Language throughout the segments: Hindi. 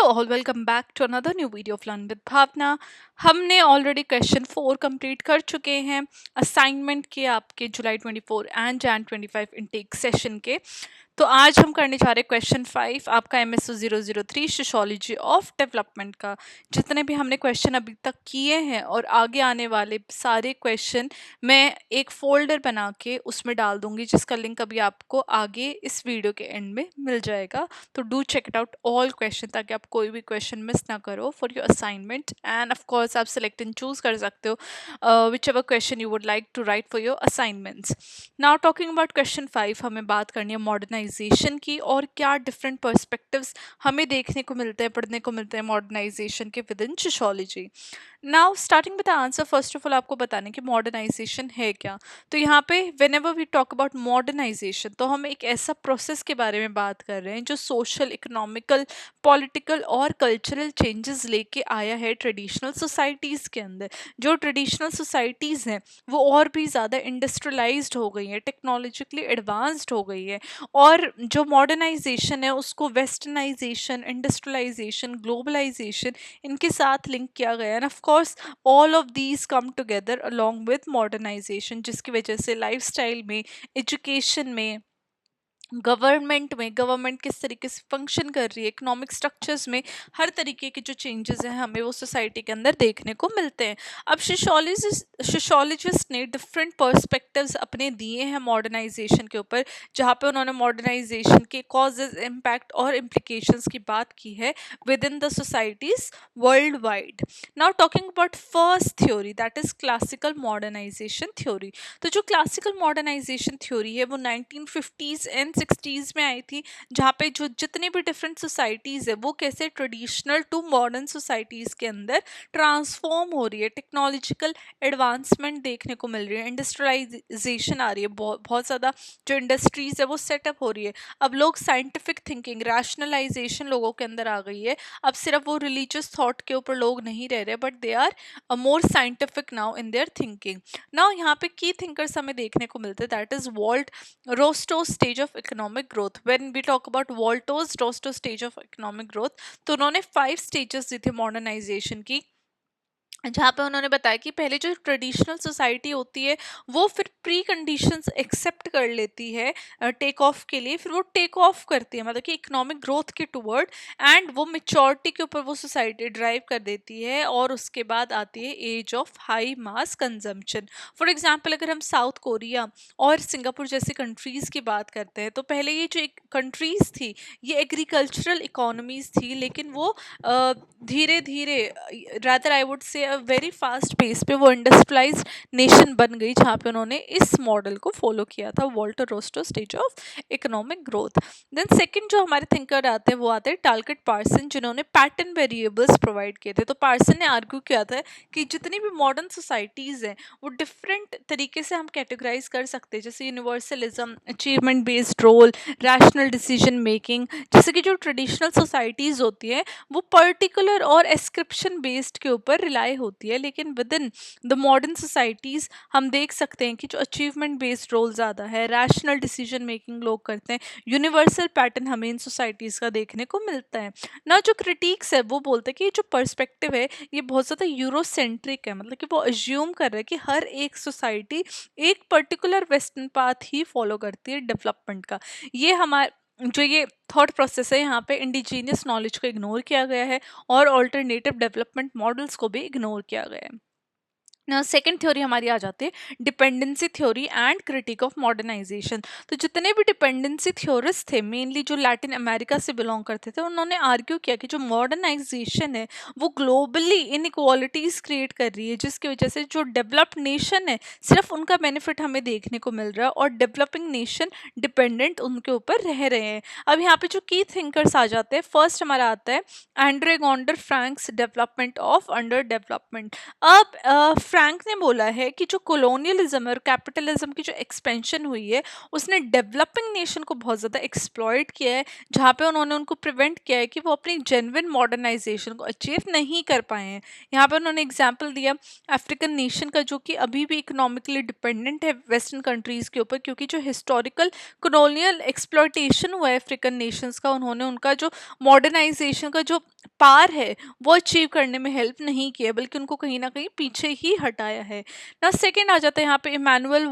All welcome back to another new video of learn with Bhavna. हमने ऑलरेडी क्वेश्चन 4 कंप्लीट कर चुके हैं असाइनमेंट के आपके जुलाई 24 एंड जैन 25 इनटेक सेशन के। तो आज हम करने जा रहे हैं क्वेश्चन 5 आपका MSO 003 सोशियोलॉजी ऑफ डेवलपमेंट का। जितने भी हमने क्वेश्चन अभी तक किए हैं और आगे आने वाले सारे क्वेश्चन मैं एक फोल्डर बना के उसमें डाल दूंगी, जिसका लिंक अभी आपको आगे इस वीडियो के एंड में मिल जाएगा। तो do check it out all question, ताकि आप कोई भी क्वेश्चन मिस ना करो for your assignment. And of course आप सिलेक्ट एंड चूज कर सकते हो whichever question you would like to write for your assignments. Now talking about question 5, हमें बात करनी है मॉडर्नाइजेशन की और क्या डिफरेंट पर्सपेक्टिव्स हमें देखने को मिलते हैं, पढ़ने को मिलते हैं मॉडर्नाइजेशन के within sociology. Now starting with the answer, first of all आपको बताने कि मॉडर्नाइजेशन है क्या। तो यहाँ पे whenever we talk about modernisation, तो हम एक ऐसा प्रोसेस के बारे में बात कर रहे हैं जो सोशल, इकोनॉमिकल, पॉलिटिकल और कल्चरल चेंजेस लेके आया है ट्रेडिशनल सोसाइटीज़ के अंदर। जो ट्रेडिशनल सोसाइटीज़ हैं वो और भी ज़्यादा इंडस्ट्रियलाइज्ड हो गई हैं, टेक्नोलॉजिकली एडवांस्ड हो गई है, और जो मॉडर्नाइजेशन है उसको वेस्टर्नाइजेशन, इंडस्ट्रियलाइजेशन, ग्लोबलाइजेशन, इनके साथ लिंक किया गया है। And of course all of these come together along with modernisation, जिसकी वजह से लाइफस्टाइल में, एजुकेशन में, गवर्नमेंट किस तरीके से फंक्शन कर रही है, इकोनॉमिक स्ट्रक्चर्स में हर तरीके के जो चेंजेस हैं हमें वो सोसाइटी के अंदर देखने को मिलते हैं। अब सोशियोलॉजिस्ट ने डिफरेंट पर्सपेक्टिव्स अपने दिए हैं मॉडर्नाइजेशन के ऊपर, जहाँ पे उन्होंने मॉडर्नाइजेशन के कॉजेज, इम्पैक्ट और इम्प्लीकेशंस की बात की है within the societies worldwide. Now talking about first theory, that is classical modernisation theory. तो जो क्लासिकल मॉडर्नाइजेशन थ्योरी है वो 1950s एंड 60s में आई थी, जहाँ पे जो जितने भी डिफरेंट सोसाइटीज़ है वो कैसे ट्रेडिशनल टू मॉडर्न सोसाइटीज़ के अंदर ट्रांसफॉर्म हो रही है, टेक्नोलॉजिकल एडवांसमेंट देखने को मिल रही है, इंडस्ट्रियलाइजेशन आ रही है, बहुत ज़्यादा जो इंडस्ट्रीज़ है वो सेटअप हो रही है। अब लोग साइंटिफिक थिंकिंग, रैशनलाइजेशन लोगों के अंदर आ गई है। अब सिर्फ वो रिलीजियस थॉट के ऊपर लोग नहीं रह रहे, but they are more scientific now in their thinking. Now यहाँ पे की थिंकर्स हमें देखने को मिलते हैं, that is Walt Rostow stage of economic growth. When we talk about Walt's Rostow stage of economic growth, तो उन्होंने 5 स्टेजेस दी थी मॉडर्नाइजेशन की, जहाँ पे उन्होंने बताया कि पहले जो ट्रेडिशनल सोसाइटी होती है वो फिर प्री कंडीशंस एक्सेप्ट कर लेती है टेक ऑफ के लिए, फिर वो टेक ऑफ करती है, मतलब कि इकोनॉमिक ग्रोथ के टुवर्ड, एंड वो मेच्योरिटी के ऊपर वो सोसाइटी ड्राइव कर देती है, और उसके बाद आती है age of high mass consumption. For example अगर हम साउथ कोरिया और सिंगापुर जैसे कंट्रीज़ की बात करते हैं, तो पहले ये जो एक कंट्रीज़ थी ये एग्रीकल्चरल इकोनॉमीज़ थी, लेकिन वो धीरे धीरे, rather I would say very fast pace पे वो इंडस्ट्रियलाइज्ड नेशन बन गई, जहाँ पे उन्होंने इस मॉडल को फॉलो किया था, Walter Rostow stage of economic growth. Then second जो हमारे थिंकर आते हैं वो आते हैं टालकेट पार्सन, जिन्होंने पैटर्न वेरिएबल्स प्रोवाइड किए थे। तो पार्सन ने आर्ग्यू किया था कि जितनी भी मॉडर्न सोसाइटीज़ हैं वो डिफरेंट तरीके से हम कैटेगराइज कर सकते हैं, जैसे universalism, achievement based role, rational decision making. जैसे कि जो ट्रेडिशनल सोसाइटीज़ होती है वो पर्टिकुलर और एस्क्रिप्शन बेस्ड के ऊपर रिलाई होती है, लेकिन with in the modern societies हम देख सकते हैं कि जो अचीवमेंट बेस्ड रोल ज़्यादा है, रैशनल डिसीजन मेकिंग लोग करते हैं, यूनिवर्सल पैटर्न हमें इन सोसाइटीज़ का देखने को मिलता है ना। जो क्रिटिक्स है वो बोलते हैं कि जो पर्सपेक्टिव है ये बहुत ज़्यादा यूरोसेंट्रिक है, मतलब कि वो अज्यूम कर रहे हैं कि हर एक सोसाइटी एक पर्टिकुलर वेस्टर्न पाथ ही फॉलो करती है डेवलपमेंट का। ये हमारे जो ये थॉट प्रोसेस है, यहाँ पे इंडिजीनियस नॉलेज को इग्नोर किया गया है और ऑल्टरनेटिव डेवलपमेंट मॉडल्स को भी इग्नोर किया गया है। सेकेंड थ्योरी हमारी आ जाती है dependency theory and critique of modernisation. तो जितने भी डिपेंडेंसी थ्योरिस्ट थे, मेनली जो लैटिन अमेरिका से बिलोंग करते थे, उन्होंने आर्ग्यू किया कि जो मॉडर्नाइजेशन है वो ग्लोबली इनइक्वालिटीज़ क्रिएट कर रही है, जिसकी वजह से जो डेवलप्ड नेशन है सिर्फ उनका बेनिफिट हमें देखने को मिल रहा है और डेवलपिंग नेशन डिपेंडेंट उनके ऊपर रह रहे हैं। अब यहाँ पे जो की थिंकर्स आ जाते हैं, फर्स्ट हमारा आता है Andre Gunder Frank's development of underdevelopment. अब फ्रैंक ने बोला है कि जो कोलोनियलिज्म और कैपिटलिज्म की जो एक्सपेंशन हुई है उसने डेवलपिंग नेशन को बहुत ज़्यादा एक्सप्लॉइट किया है, जहाँ पे उन्होंने उनको प्रिवेंट किया है कि वो अपनी जेन्युइन मॉडर्नाइजेशन को अचीव नहीं कर पाए हैं। यहाँ पे उन्होंने एग्जाम्पल दिया अफ्रीकन नेशन का, जो कि अभी भी इकोनॉमिकली डिपेंडेंट है वेस्टर्न कंट्रीज़ के ऊपर, क्योंकि जो हिस्टोरिकल कॉलोनियल एक्सप्लॉयटेशन हुआ है अफ्रीकन नेशंस का, उन्होंने उनका जो मॉडर्नाइजेशन का जो पार है वो अचीव करने में हेल्प नहीं किया, बल्कि उनको कहीं ना कहीं पीछे ही हटाया है ना। सेकंड आ जाता है यहाँ पे इमानुअल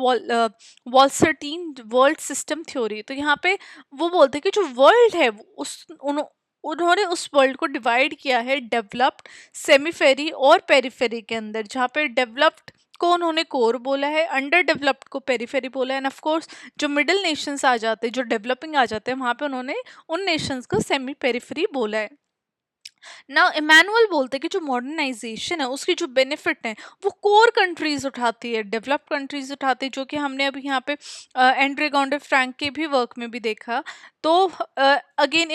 वॉल्सर्टीन वर्ल्ड सिस्टम थ्योरी। तो यहाँ पे वो बोलते हैं कि जो वर्ल्ड है उन्होंने उस वर्ल्ड को डिवाइड किया है डेवलप्ड, सेमीफेरी और पेरिफेरी के अंदर, जहाँ पे डेवलप्ड को उन्होंने कोर बोला है, अंडर डेवलप्ड को पेरिफेरी बोला है, एंड ऑफ कोर्स जो मिडिल नेशंस आ जाते हैं, जो डेवलपिंग आ जाते हैं, वहाँ पे उन्होंने उन नेशंस को सेमी पेरिफेरी बोला है ना। इमानुअल बोलते हैं कि जो मॉडर्नाइजेशन है उसकी जो बेनिफिट है वो कोर कंट्रीज उठाती है, डेवलप्ड कंट्रीज उठाती है, जो कि हमने अभी यहाँ पे एंड्रे गॉन्डे फ्रैंक के भी वर्क में भी देखा। तो again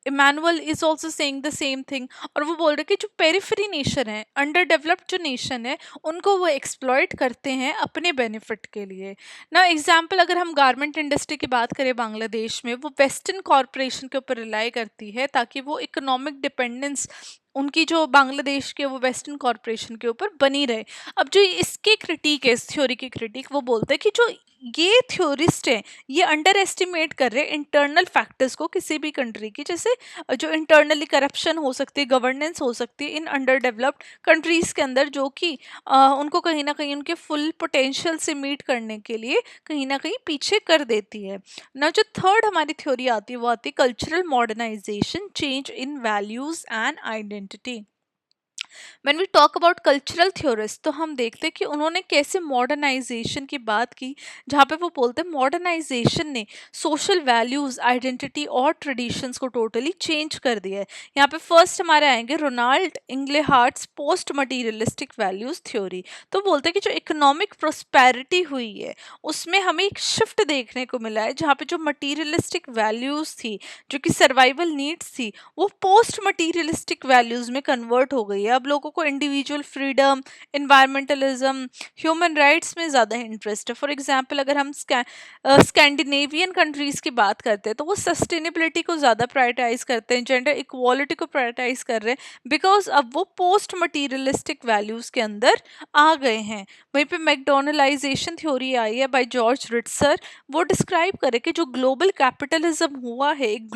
Emmanuel is also saying the same thing, और वो बोल रहे कि जो पेरिफेरी नेशन है, अंडर डेवलप्ड जो नेशन है, उनको वो एक्सप्लॉइट करते हैं अपने बेनिफिट के लिए ना। एग्जाम्पल अगर हम गारमेंट इंडस्ट्री की बात करें बांग्लादेश में, वो वेस्टर्न कॉरपोरेशन के ऊपर रिलाई करती है ताकि वो इकोनॉमिक डिपेंडेंस उनकी जो बांग्लादेश के वो वेस्टर्न कॉरपोरेशन के ऊपर बनी रहे। अब जो इसके क्रिटिक है, इस थ्योरी की क्रिटिक, वो बोलते हैं कि जो ये थ्योरिस्ट हैं ये अंडर एस्टिमेट कर रहे हैं इंटरनल फैक्टर्स को किसी भी कंट्री की, जैसे जो इंटरनली करप्शन हो सकती है, गवर्नेंस हो सकती है इन अंडर डेवलप्ड कंट्रीज के अंदर, जो कि उनको कहीं ना कहीं उनके फुल पोटेंशियल से मीट करने के लिए कहीं ना कहीं पीछे कर देती है ना। जो थर्ड हमारी थ्योरी आती है वो आती है cultural modernisation, change in values and identity. When we talk about cultural theorist, तो हम देखते हैं कि उन्होंने कैसे मॉडर्नाइजेशन की बात की, जहाँ पे वो बोलते हैं मॉडर्नाइजेशन ने सोशल वैल्यूज, आइडेंटिटी और ट्रेडिशंस को टोटली चेंज कर दिया है। यहाँ पे फर्स्ट हमारे आएंगे Ronald Inglehart's post materialistic values theory. तो बोलते हैं कि जो इकोनॉमिक प्रोस्पेरिटी हुई है उसमें हमें एक शिफ्ट देखने को मिला है, जहाँ पे जो मटीरियलिस्टिक वैल्यूज थी, जो कि सर्वाइवल नीड्स थी, वो पोस्ट मटीरियलिस्टिक वैल्यूज में कन्वर्ट हो गई है। अब लोगों को इंडिविजुअल फ्रीडम, इन्वायरमेंटलिज्म, ह्यूमन राइट्स में ज़्यादा इंटरेस्ट है। फॉर एग्जांपल अगर हम स्कैंडिनेवियन कंट्रीज़ की बात करते हैं तो वो सस्टेनेबिलिटी को ज़्यादा प्रायोरिटाइज करते हैं, जेंडर इक्वालिटी को प्रायोरिटाइज कर रहे हैं, बिकॉज अब वो पोस्ट मटीरियलिस्टिक वैल्यूज़ के अंदर आ गए हैं। वहीं पे मैकडोनलाइजेशन थ्योरी आई है बाय जॉर्ज रिट्सर। वो डिस्क्राइब करे कि जो ग्लोबल कैपिटलिज्म हुआ है, एक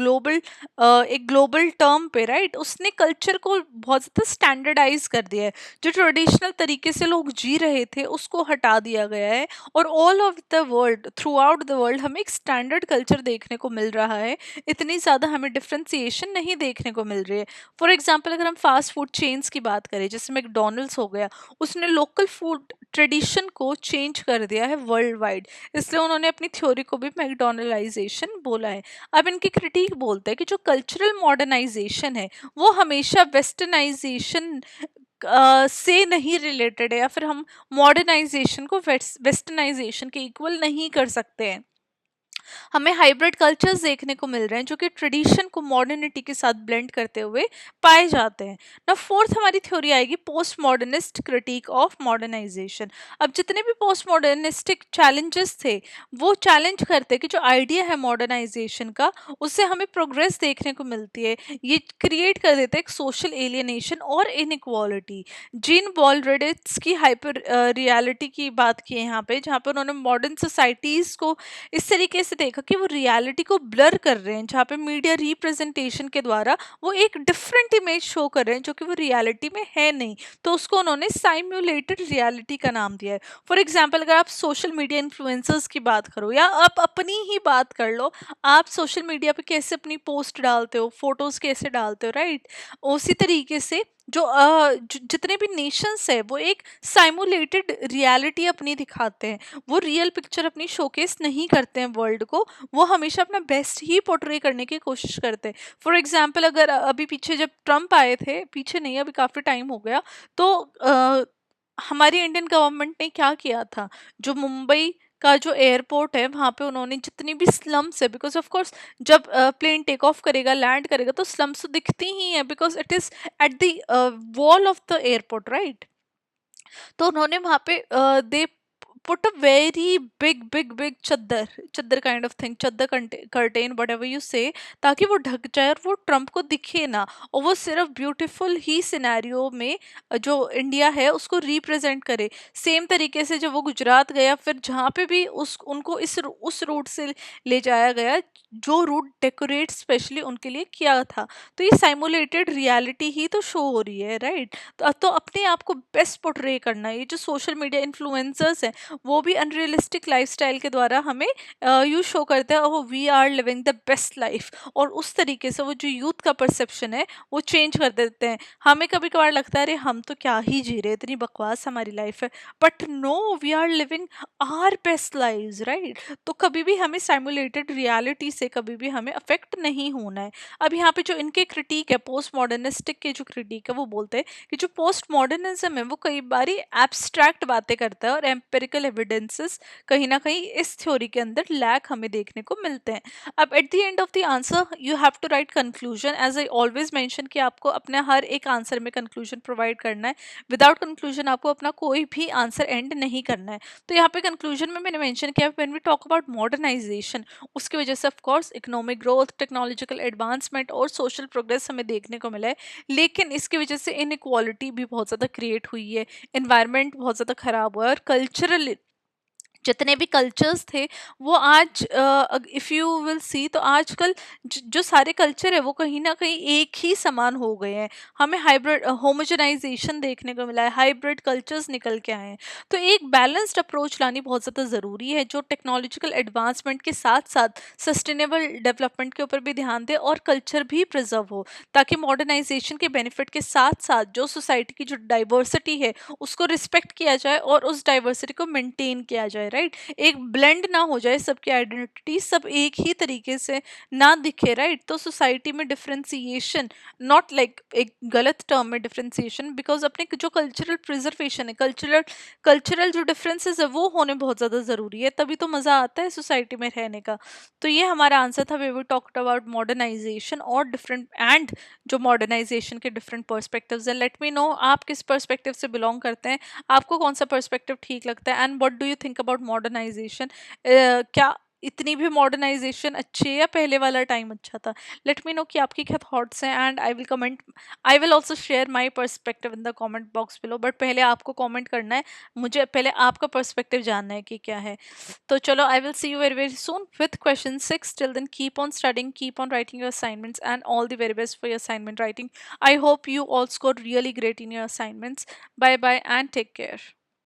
ग्लोबल टर्म पे, राइट, उसने कल्चर को बहुत ज़्यादा स्टैंडर्डाइज कर दिया है। जो ट्रेडिशनल तरीके से लोग जी रहे थे उसको हटा दिया गया है, और all of the world, through out the world हमें एक स्टैंडर्ड कल्चर देखने को मिल रहा है। इतनी ज़्यादा हमें डिफ्रेंसिएशन नहीं देखने को मिल रही है। फॉर एग्जाम्पल अगर हम फास्ट फूड चेन्स की बात करें, जैसे मैकडोनल्ड्स हो गया, उसने लोकल फूड ट्रेडिशन को चेंज कर दिया है वर्ल्ड वाइड, इसलिए उन्होंने अपनी थ्योरी को भी मैकडोनलाइजेशन बोला है। अब इनकी क्रिटिक बोलते हैं कि जो कल्चरल मॉडर्नाइजेशन है वो हमेशा वेस्टर्नाइजेशन से नहीं रिलेटेड है, या फिर हम मॉडर्नाइजेशन को वेस्टर्नाइजेशन के इक्वल नहीं कर सकते हैं। हमें हाइब्रिड कल्चर्स देखने को मिल रहे हैं जो कि ट्रेडिशन को मॉडर्निटी के साथ ब्लेंड करते हुए पाए जाते हैं ना। फोर्थ हमारी थ्योरी आएगी post modernist critique of modernisation. अब जितने भी पोस्ट मॉडर्निस्टिक चैलेंजेस थे वो चैलेंज करते हैं कि जो आइडिया है मॉडर्नाइजेशन का, उससे हमें प्रोग्रेस देखने को मिलती है, ये क्रिएट कर देता है एक सोशल एलियनेशन और इनइक्वालिटी। जीन बॉलरेडिट्स की हाइपर रियलिटी की बात की है यहाँ पे, जहाँ पे उन्होंने मॉडर्न सोसाइटीज को इस तरीके से देखा कि वो रियलिटी को ब्लर कर रहे हैं, जहाँ पे मीडिया रिप्रेजेंटेशन के द्वारा वो एक डिफरेंट इमेज शो कर रहे हैं जो कि वो रियलिटी में है नहीं, तो उसको उन्होंने साइम्युलेटेड रियलिटी का नाम दिया है। फॉर एग्जाम्पल अगर आप सोशल मीडिया इन्फ्लुएंसर्स की बात करो या आप अपनी ही बात कर लो, आप सोशल मीडिया पे कैसे अपनी पोस्ट डालते हो, फोटोज कैसे डालते हो, राइट, उसी तरीके से जो जितने भी नेशंस है वो एक साइमुलेटेड रियलिटी अपनी दिखाते हैं, वो रियल पिक्चर अपनी शोकेस नहीं करते हैं वर्ल्ड को, वो हमेशा अपना बेस्ट ही पोर्ट्रे करने की कोशिश करते हैं। फॉर एग्जांपल अगर अभी पीछे जब ट्रम्प आए थे, पीछे नहीं अभी काफ़ी टाइम हो गया, तो हमारी इंडियन गवर्नमेंट ने क्या किया था, जो मुंबई का जो एयरपोर्ट है वहाँ पे उन्होंने जितनी भी स्लम्स है, बिकॉज ऑफ कोर्स जब प्लेन टेक ऑफ करेगा, लैंड करेगा, तो स्लम्स तो दिखती ही है because it is at the wall of the airport, right. तो उन्होंने वहाँ पे दे put a very big chaddar kind of thing, chaddar curtain, whatever you say, ताकि वो ढक जाए और वो ट्रम्प को दिखे ना, और वो सिर्फ ब्यूटीफुल ही सिनेरियो में जो इंडिया है उसको रिप्रेजेंट करे। सेम तरीके से जब वो गुजरात गया, फिर जहाँ पे भी उस उनको उस रूट से ले जाया गया जो रूट डेकोरेट स्पेशली उनके लिए किया था। तो ये साइमुलेटेड रियलिटी ही तो शो हो रही है, राइट? तो अपने आप को बेस्ट पोर्ट्रे करना, ये जो सोशल मीडिया इन्फ्लुएंसर्स हैं वो भी अनरियलिस्टिक लाइफस्टाइल के द्वारा हमें यू शो करते हैं, oh we are living the best life, और उस तरीके से वो जो यूथ का परसेप्शन है वो चेंज कर देते हैं। हमें कभी कभार लगता है अरे हम तो क्या ही जी रहे, इतनी बकवास हमारी लाइफ है, but no, we are living our best lives, right? तो कभी भी हमें साइमुलेटेड रियलिटी से कभी भी हमें अफेक्ट नहीं होना है। अब यहाँ पे जो इनके क्रिटिक है, पोस्ट मॉडर्निस्टिक के जो क्रिटिक है, वो बोलते हैं कि जो पोस्ट मॉडर्निज्म है वो कई बार एब्स्ट्रैक्ट बातें करता है और एम्पिरिकल एविडेंसेस कहीं ना कहीं इस थ्योरी के अंदर लैक हमें देखने को मिलते हैं। अब at the end of the answer you have to write conclusion, as I always mention कि आपको अपने हर एक आंसर में कंक्लूजन प्रोवाइड करना है। विदाउट कंक्लूजन आपको अपना कोई भी आंसर एंड नहीं करना है। तो यहाँ पे कंक्लूजन में मैंने मेंशन किया, when we talk about modernisation, उसकी वजह से of course economic growth, technological advancement और सोशल प्रोग्रेस हमें देखने को मिला है, लेकिन इसकी वजह से इनइक्वालिटी भी बहुत ज़्यादा क्रिएट हुई है, एनवायरनमेंट बहुत ज़्यादा खराब हुआ है, और कल्चरल जितने भी कल्चर्स थे वो आज, इफ़ यू विल सी, तो आजकल जो सारे कल्चर है वो कहीं ना कहीं एक ही समान हो गए हैं। हमें हाइब्रिड होमोजेनाइजेशन देखने को मिला है, हाइब्रिड कल्चर्स निकल के आए हैं। तो एक बैलेंस्ड अप्रोच लानी बहुत ज़्यादा ज़रूरी है, जो टेक्नोलॉजिकल एडवांसमेंट के साथ साथ सस्टेनेबल डेवलपमेंट के ऊपर भी ध्यान दे और कल्चर भी प्रिजर्व हो, ताकि मॉडर्नाइजेशन के बेनिफिट के साथ साथ जो सोसाइटी की जो डाइवर्सिटी है उसको रिस्पेक्ट किया जाए और उस डाइवर्सिटी को मेंटेन किया जाए, राइट? एक ब्लेंड ना हो जाए, सबकी आइडेंटिटी सब एक ही तरीके से ना दिखे, राइट? तो सोसाइटी में डिफरेंशिएशन, नॉट लाइक एक गलत टर्म में डिफरेंशिएशन, बिकॉज अपने जो कल्चरल प्रिजर्वेशन है, कल्चरल जो डिफरेंसेस है वो होने बहुत ज़्यादा ज़रूरी है, तभी तो मज़ा आता है सोसाइटी में रहने का। तो ये हमारा आंसर था, वी टॉक्ड अबाउट मॉडर्नाइजेशन और डिफरेंट एंड जो मॉडर्नाइजेशन के डिफरेंट पर्सपेक्टिव्स हैं। लेट मी नो आप किस पर्सपेक्टिव से बिलोंग करते हैं, आपको कौन सा पर्सपेक्टिव ठीक लगता है, and what do you think about modernisation? क्या इतनी भी मॉडर्नाइजेशन अच्छी है या पहले वाला टाइम अच्छा था? लेट मी नो कि आपकी क्या थॉट्स हैं, and I will comment, I will also share my perspective in the comment box below, but पहले आपको कॉमेंट करना है, मुझे पहले आपका पर्सपेक्टिव जानना है कि क्या है। तो चलो, I will see you very very soon with question 6। Till then keep on studying, keep on writing your assignments, and all the very best for your assignment writing. I hope you all scored really great in your assignments. Bye bye and take care.